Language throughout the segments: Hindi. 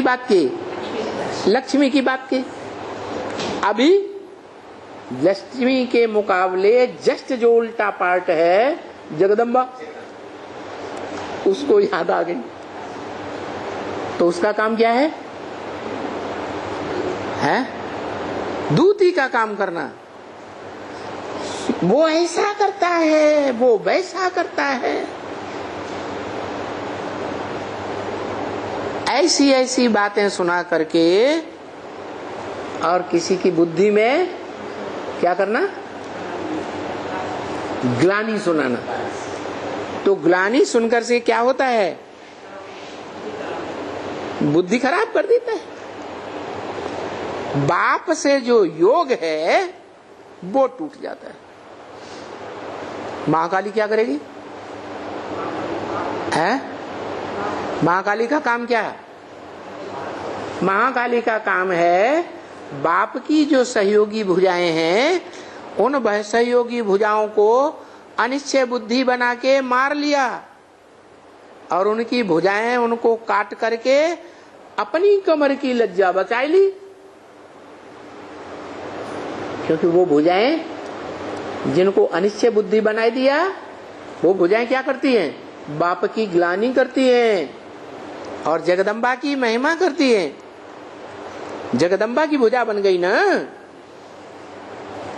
बात की? लक्ष्मी की बात की। अभी लक्ष्मी के मुकाबले जस्ट जो उल्टा पार्ट है जगदम्बा, उसको याद आ गई। तो उसका काम क्या है? दूती का काम करना। वो ऐसा करता है, वो वैसा करता है। ऐसी ऐसी बातें सुना करके और किसी की बुद्धि में क्या करना? ग्लानि सुनाना। तो ग्लानि सुनकर से क्या होता है? बुद्धि खराब कर देता है। बाप से जो योग है वो टूट जाता है। महाकाली क्या करेगी? महाकाली का काम क्या है? महाकाली का काम है बाप की जो सहयोगी भुजाएं हैं, उन सहयोगी भुजाओं को अनिश्चय बुद्धि बना के मार लिया और उनकी भुजाएं उनको काट करके अपनी कमर की लज्जा बचा ली। क्योंकि वो भुजाएं जिनको अनिश्चय बुद्धि बनाई दिया, वो भुजाएं क्या करती हैं? बाप की ग्लानि करती हैं और जगदम्बा की महिमा करती हैं। जगदम्बा की भुजा बन गई ना,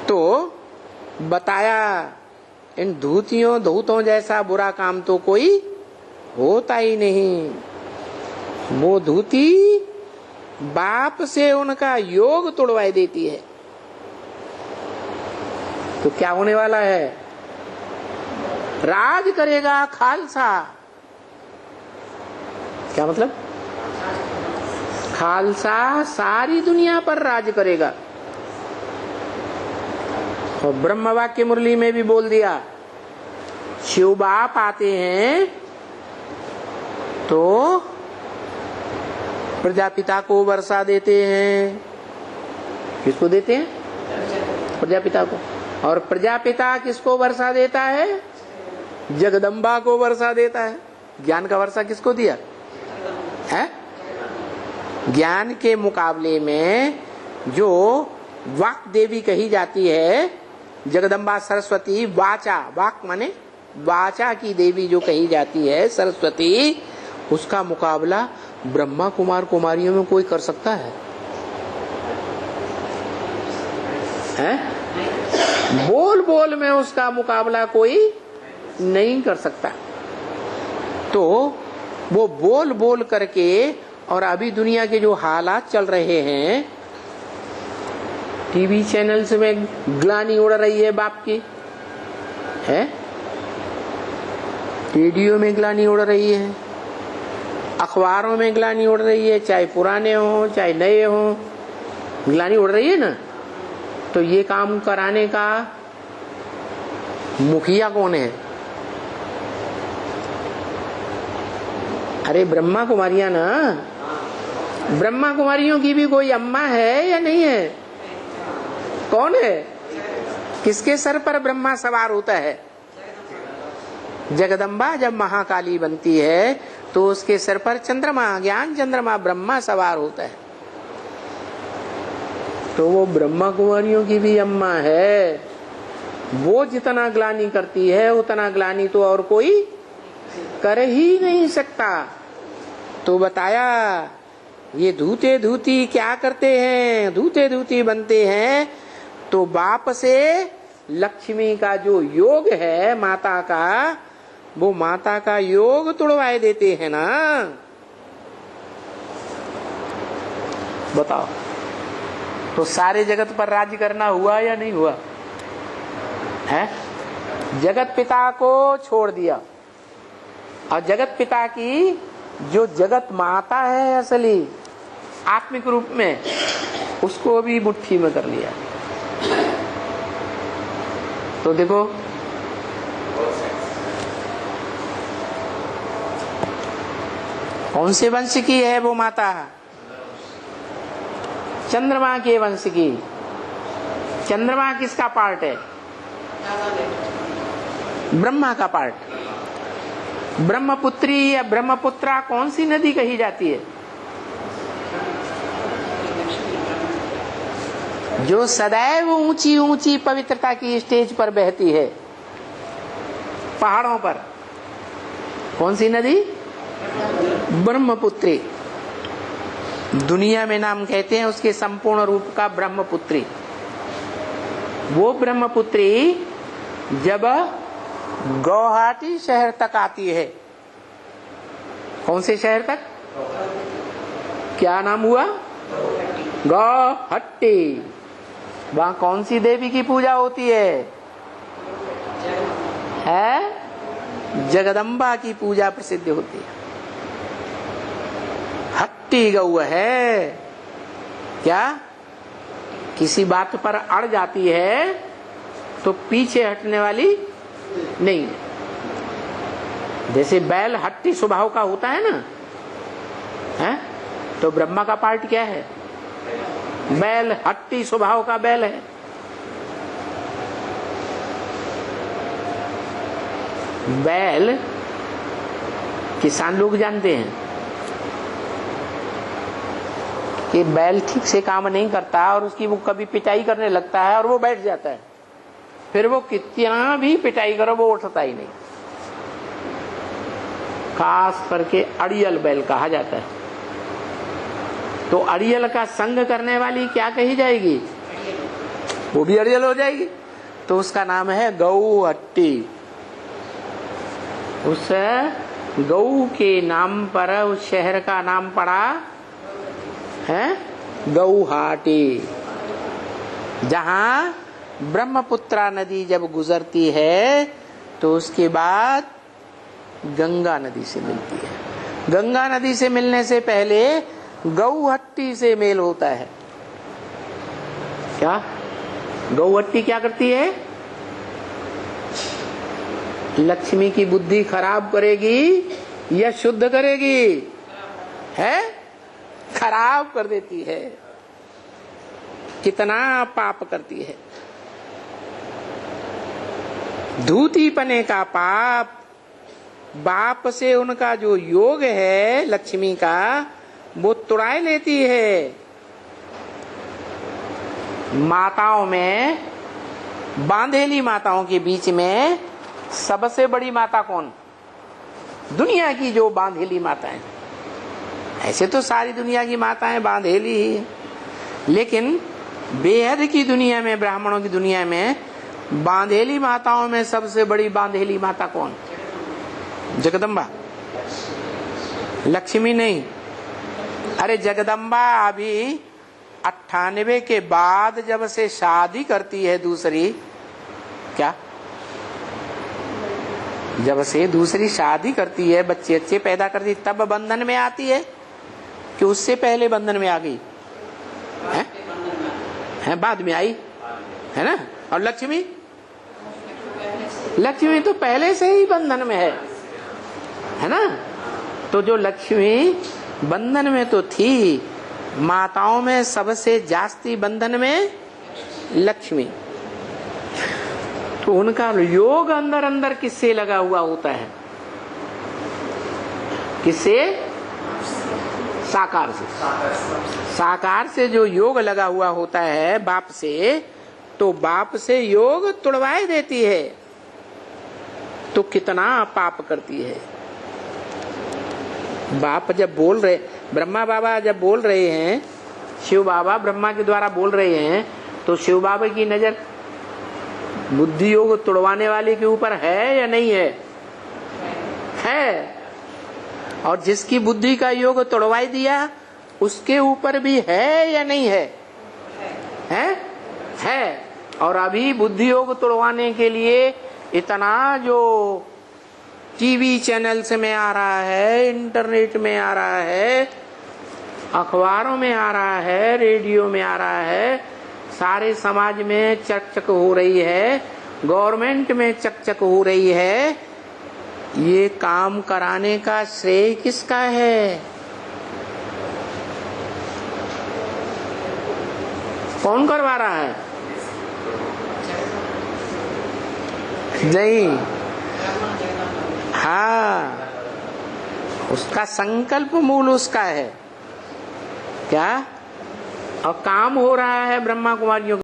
तो बताया इन धूतों जैसा बुरा काम तो कोई होता ही नहीं। वो धूती बाप से उनका योग तोड़वाई देती है। तो क्या होने वाला है? राज करेगा खालसा। क्या मतलब? खालसा सारी दुनिया पर राज करेगा। और ब्रह्म वाक्य मुरली में भी बोल दिया, शिव बाप आते हैं तो प्रजापिता को वर्षा देते हैं। किसको देते हैं? प्रजापिता को। और प्रजापिता किसको वर्षा देता है? जगदम्बा को वर्षा देता है। ज्ञान का वर्षा किसको दिया है? ज्ञान के मुकाबले में जो वाक देवी कही जाती है, जगदम्बा सरस्वती, वाचा, वाक माने वाचा की देवी जो कही जाती है सरस्वती, उसका मुकाबला ब्रह्मा कुमार कुमारियों में कोई कर सकता है? बोल बोल में उसका मुकाबला कोई नहीं कर सकता। तो वो बोल बोल करके, और अभी दुनिया के जो हालात चल रहे हैं, टीवी चैनल्स में ग्लानि उड़ रही है बाप की, है रेडियो में ग्लानि उड़ रही है, अखबारों में ग्लानि उड़ रही है, चाहे पुराने हो चाहे नए हो, ग्लानि उड़ रही है ना। तो ये काम कराने का मुखिया कौन है? अरे ब्रह्मा कुमारियां ना। ब्रह्मा कुमारियों की भी कोई अम्मा है या नहीं है? कौन है? किसके सर पर ब्रह्मा सवार होता है? जगदम्बा जब महाकाली बनती है तो उसके सर पर चंद्रमा, ज्ञान चंद्रमा ब्रह्मा सवार होता है। तो वो ब्रह्मा कुमारियों की भी अम्मा है। वो जितना ग्लानि करती है उतना ग्लानि तो और कोई कर ही नहीं सकता। तो बताया ये धूते धूती क्या करते हैं? धूते धूती बनते हैं तो बाप से लक्ष्मी का जो योग है माता का, वो माता का योग तोड़वाए देते हैं ना। बताओ, तो सारे जगत पर राज्य करना हुआ या नहीं हुआ है? जगत पिता को छोड़ दिया और जगत पिता की जो जगत माता है असली आत्मिक रूप में, उसको भी मुट्ठी में कर लिया। तो देखो कौन से वंश की है वो माता? चंद्रमा के वंश की। चंद्रमा किसका पार्ट है? ब्रह्मा का पार्ट। ब्रह्मपुत्री या ब्रह्मपुत्रा कौन सी नदी कही जाती है? जो सदैव ऊंची ऊंची पवित्रता की स्टेज पर बहती है, पहाड़ों पर। कौन सी नदी? ब्रह्मपुत्री। दुनिया में नाम कहते हैं उसके संपूर्ण रूप का ब्रह्मपुत्री। वो ब्रह्मपुत्री जब गुवाहाटी शहर तक आती है, कौन से शहर तक? क्या नाम हुआ? गुवाहाटी। वहां कौन सी देवी की पूजा होती है? जगदम्बा की पूजा प्रसिद्ध होती है। हट्टी गौ है क्या? किसी बात पर अड़ जाती है तो पीछे हटने वाली नहीं। जैसे बैल हट्टी स्वभाव का होता है ना, है? तो ब्रह्मा का पार्ट क्या है? बैल, हट्टी स्वभाव का बैल है। बैल किसान लोग जानते हैं कि बैल ठीक से काम नहीं करता और उसकी वो कभी पिटाई करने लगता है और वो बैठ जाता है, फिर वो कितना भी पिटाई करो वो उठता ही नहीं। खास करके अड़ियल बैल कहा जाता है। तो अड़ियल का संग करने वाली क्या कही जाएगी? वो भी अड़ियल हो जाएगी। तो उसका नाम है गौहट्टी। उस गौ के नाम पर उस शहर का नाम पड़ा है गुवाहाटी, जहां ब्रह्मपुत्रा नदी जब गुजरती है तो उसके बाद गंगा नदी से मिलती है। गंगा नदी से मिलने से पहले गौहट्टी से मेल होता है। क्या गौहट्टी क्या करती है? लक्ष्मी की बुद्धि खराब करेगी या शुद्ध करेगी? है खराब कर देती है। कितना पाप करती है। धूती पने का पाप, बाप से उनका जो योग है लक्ष्मी का, वो तुड़ाए लेती है। माताओं में, बांधेली माताओं के बीच में सबसे बड़ी माता कौन? दुनिया की जो बांधेली माताएं। ऐसे तो सारी दुनिया की माताएं बांधेली ही है, लेकिन बेहद की दुनिया में, ब्राह्मणों की दुनिया में बांधेली माताओं में सबसे बड़ी बांधेली माता कौन? जगदम्बा। लक्ष्मी नहीं। अरे जगदम्बा अभी 98 के बाद जब से शादी करती है दूसरी, क्या जब से दूसरी शादी करती है, बच्चे अच्छे पैदा करती, तब बंधन में आती है कि उससे पहले बंधन में आ गई है? बाद में आई है ना। और लक्ष्मी, लक्ष्मी तो पहले से ही बंधन में है ना। तो जो लक्ष्मी बंधन में तो थी, माताओं में सबसे जास्ती बंधन में लक्ष्मी। तो उनका योग अंदर अंदर किससे लगा हुआ होता है? किससे? साकार से। साकार से जो योग लगा हुआ होता है बाप से, तो बाप से योग तुड़वाए देती है। तो कितना पाप करती है। बाप जब बोल रहे, ब्रह्मा बाबा जब बोल रहे हैं, शिव बाबा ब्रह्मा के द्वारा बोल रहे हैं, तो शिव बाबा की नजर बुद्धि योग तुड़वाने वाले के ऊपर है या नहीं है? है। और जिसकी बुद्धि का योग तुड़वाई दिया उसके ऊपर भी है या नहीं है? है। और अभी बुद्धि योग तुड़वाने के लिए इतना जो टीवी चैनल्स में आ रहा है, इंटरनेट में आ रहा है, अखबारों में आ रहा है, रेडियो में आ रहा है, सारे समाज में चकचक हो रही है, गवर्नमेंट में चकचक हो रही है। ये काम कराने का श्रेय किसका है? कौन करवा रहा है? नहीं। हाँ, उसका संकल्प मूल उसका है। क्या? और काम हो रहा है ब्रह्मा कुमारियों